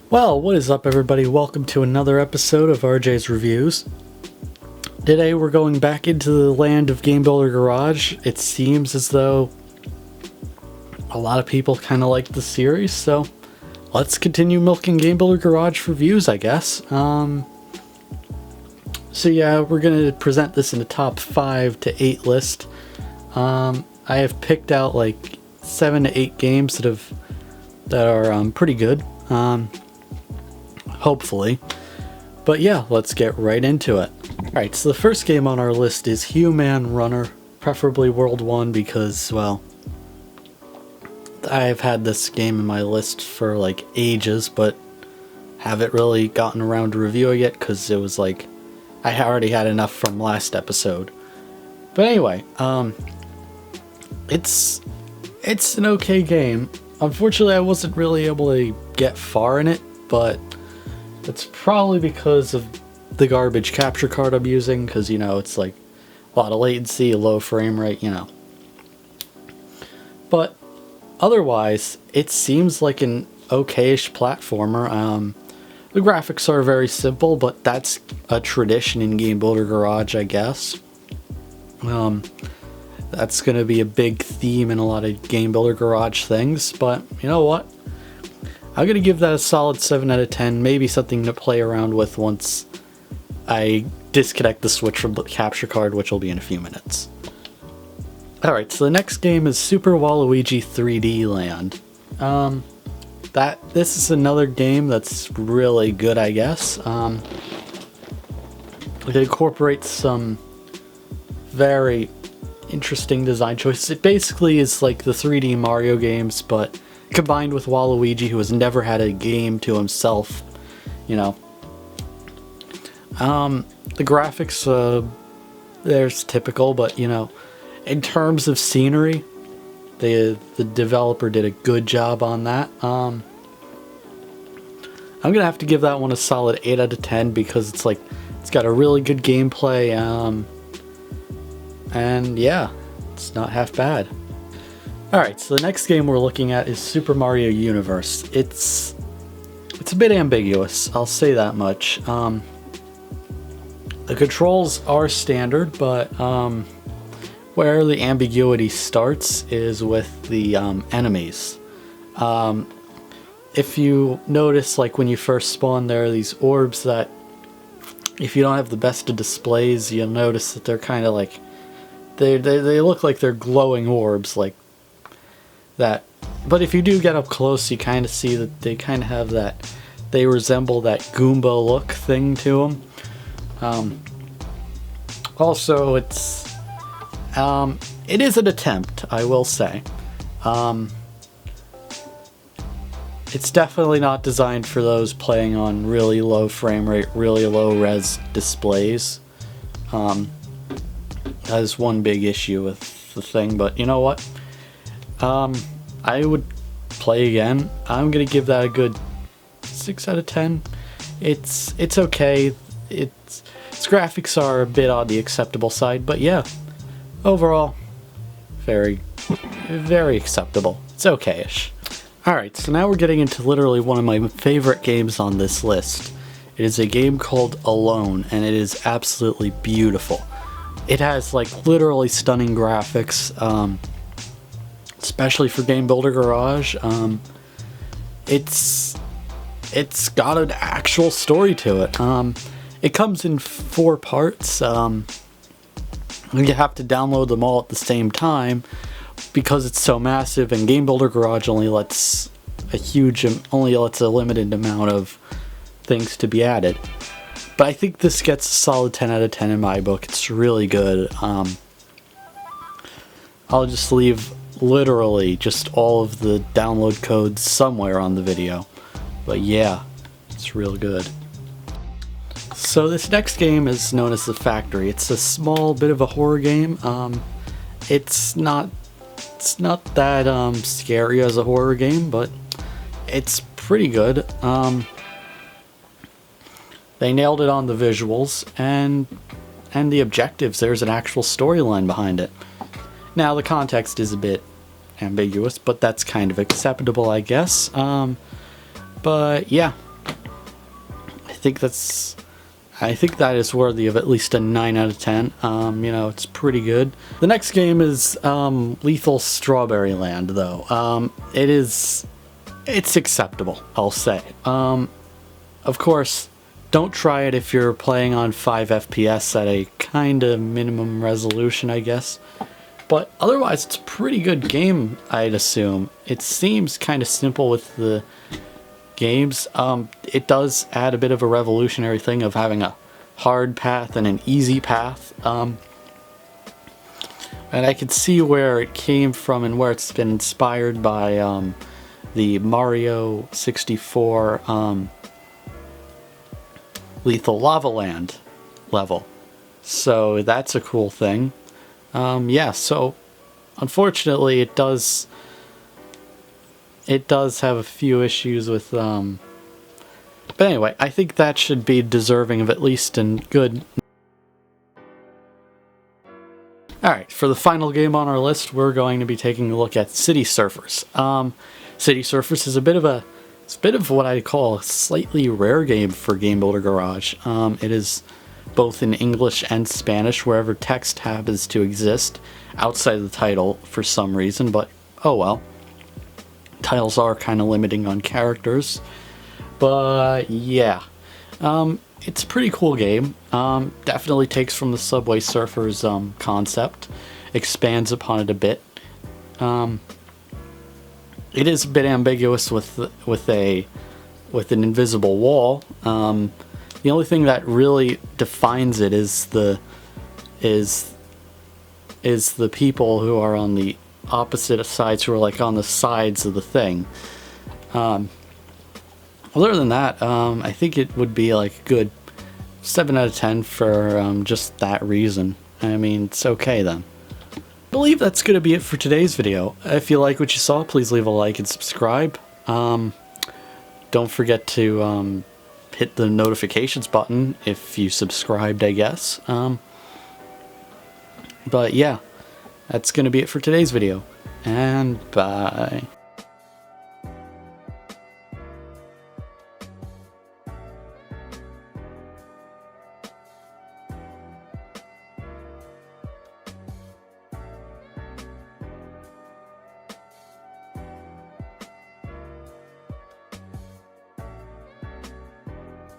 Well, what is up, everybody? Welcome to another episode of RJ's Reviews. Today we're going back into the land of Game Builder Garage. It seems as though a lot of people kind of like the series, so let's continue milking Game Builder Garage for views, I guess. So yeah, we're going to present this in a top 5 to 8 list. I have picked out like 7 to 8 games that are pretty good. Hopefully. But yeah, let's get right into it. Alright, so the first game on our list is HueMan Runner, preferably World 1 because, well, I've had this game in my list for like ages, but haven't really gotten around to reviewing it because it was like, I already had enough from last episode. But anyway, it's an okay game. Unfortunately, I wasn't really able to get far in it, but it's probably because of the garbage capture card I'm using, because, you know, it's like a lot of latency, low frame rate, you know. But otherwise, it seems like an okay-ish platformer. The graphics are very simple, but that's a tradition in Game Builder Garage, I guess. That's going to be a big theme in a lot of Game Builder Garage things, but you know what? I'm going to give that a solid 7 out of 10, maybe something to play around with once I disconnect the Switch from the capture card, which will be in a few minutes. Alright, so the next game is Super Waluigi 3D Land. This is another game that's really good, I guess. It incorporates some very interesting design choices. It basically is like the 3D Mario games, but combined with Waluigi, who has never had a game to himself, you know. The graphics, there's typical, but, you know, in terms of scenery, the developer did a good job on that. I'm gonna have to give that one a solid 8 out of 10 because it's like, it's got a really good gameplay, and yeah, it's not half bad. Alright, so the next game we're looking at is Super Mario Universe. It's a bit ambiguous, I'll say that much. The controls are standard, but where the ambiguity starts is with the enemies. If you notice, like when you first spawn, there are these orbs that, if you don't have the best of displays, you'll notice that they're kind of like, they look like they're glowing orbs, like that. But if you do get up close, you kind of see that they kind of have that, they resemble that Goomba look thing to them. Also, it is an attempt, I will say. It's definitely not designed for those playing on really low frame rate, really low res displays. That is one big issue with the thing, but you know what? I would play again. I'm gonna give that a good 6 out of 10. It's okay. Its graphics are a bit on the acceptable side, but yeah, overall, very, very acceptable. It's okay-ish. Alright, so now we're getting into literally one of my favorite games on this list. It is a game called Alone, and it is absolutely beautiful. It has like literally stunning graphics, especially for Game Builder Garage. It's got an actual story to it. It comes in 4 parts. You have to download them all at the same time because it's so massive, and Game Builder Garage only lets a limited amount of things to be added. But I think this gets a solid 10 out of 10 in my book. It's really good. I'll just leave literally just all of the download codes somewhere on the video. But yeah, it's real good. So this next game is known as The Factory. It's a small bit of a horror game. It's not that scary as a horror game, but it's pretty good. They nailed it on the visuals and the objectives. There's an actual storyline behind it. Now the context is a bit ambiguous, but that's kind of acceptable, I guess. But yeah, I think that is worthy of at least a 9 out of 10. You know, it's pretty good. The next game is Lethal Strawberry Land, though. It's acceptable, I'll say. Of course, don't try it if you're playing on 5 FPS at a kind of minimum resolution, I guess. But otherwise, it's a pretty good game, I'd assume. It seems kind of simple with the games. It does add a bit of a revolutionary thing of having a hard path and an easy path. And I can see where it came from and where it's been inspired by the Mario 64 Lethal Lava Land level. So that's a cool thing. Yeah, so unfortunately it does have a few issues with but anyway, I think that should be deserving of at least a good. Alright, for the final game on our list, we're going to be taking a look at City Surfers. City Surfers is a bit of what I call a slightly rare game for Game Builder Garage. It is both in English and Spanish, wherever text happens to exist outside of the title for some reason, but oh well. Titles are kind of limiting on characters, but yeah, it's a pretty cool game. Definitely takes from the Subway Surfers concept, expands upon it a bit. It is a bit ambiguous with an invisible wall. The only thing that really defines it is the people who are on the opposite sides, who are like on the sides of the thing. Other than that, I think it would be like a good 7 out of 10 for just that reason. I mean, it's okay then. I believe that's going to be it for today's video. If you like what you saw, please leave a like and subscribe. Don't forget to hit the notifications button if you subscribed, I guess. But yeah, that's going to be it for today's video, and bye.